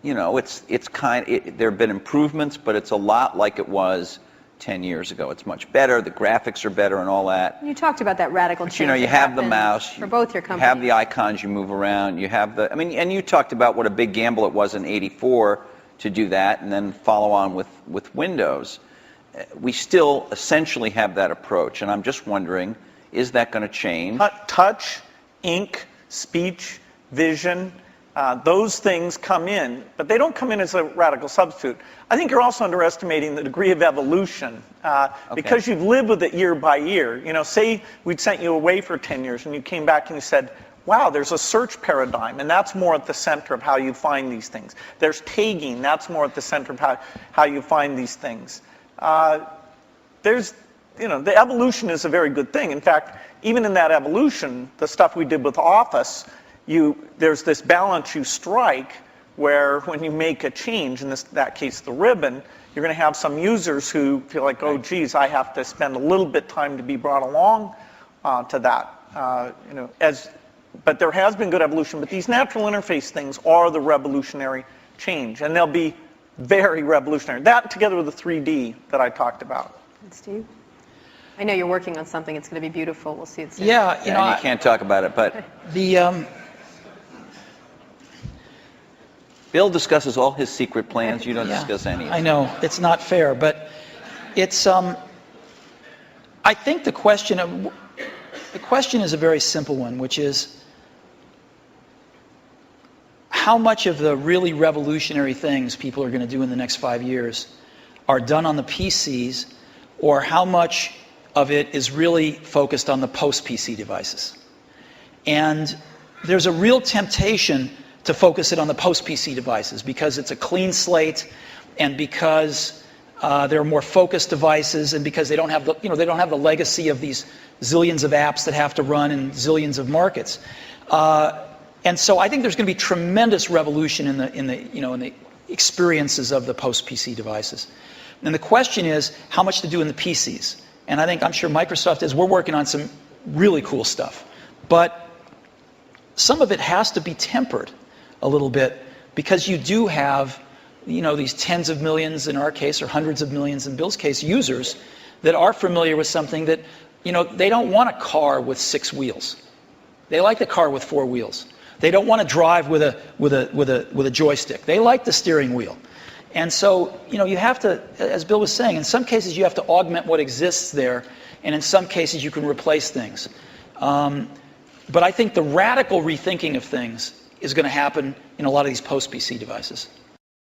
You know, there have been improvements, but it's a lot like it was 10 years ago. It's much better. The graphics are better and all that. You talked about that radical change. You know, you have the mouse for both your companies. You have the icons you move around. You have the, I mean, and you talked about what a big gamble it was in '84 to do that, and then follow on with Windows. We still essentially have that approach, and I'm just wondering, is that going to change? Touch, ink, speech, vision. Those things come in, but they don't come in as a radical substitute. I think you're also underestimating the degree of evolution because you've lived with it year by year. You know, say we'd sent you away for 10 years and you came back and you said, wow, there's a search paradigm, and that's more at the center of how you find these things. There's tagging, that's more at the center of how you find these things. You know, the evolution is a very good thing. In fact, even in that evolution, the stuff we did with Office, there's this balance you strike where when you make a change, in that case the ribbon, you're going to have some users who feel like, oh geez, I have to spend a little bit time to be brought along to that. You know, but there has been good evolution, but these natural interface things are the revolutionary change, and they'll be very revolutionary. That together with the 3D that I talked about. And Steve? I know you're working on something. It's going to be beautiful. We'll see it soon. Yeah, you know, you can't talk about it, but Bill discusses all his secret plans. You don't discuss any of them. I know it's not fair, but it's. I think the question is a very simple one, which is how much of the really revolutionary things people are going to do in the next 5 years are done on the PCs, or how much of it is really focused on the post-PC devices. And there's a real temptation to focus it on the post-PC devices because it's a clean slate, and because there are more focused devices, and because they don't have the, they don't have the legacy of these zillions of apps that have to run in zillions of markets. And so I think there's going to be tremendous revolution in the experiences of the post-PC devices. And the question is how much to do in the PCs. And I'm sure Microsoft is. We're working on some really cool stuff, but some of it has to be tempered a little bit because you do have, these tens of millions in our case, or hundreds of millions in Bill's case, users that are familiar with something that, they don't want a car with 6 wheels. They like the car with 4 wheels. They don't want to drive with a joystick. They like the steering wheel. And so, you have to, as Bill was saying, in some cases you have to augment what exists there, and in some cases you can replace things. But I think the radical rethinking of things is going to happen in a lot of these post-PC devices.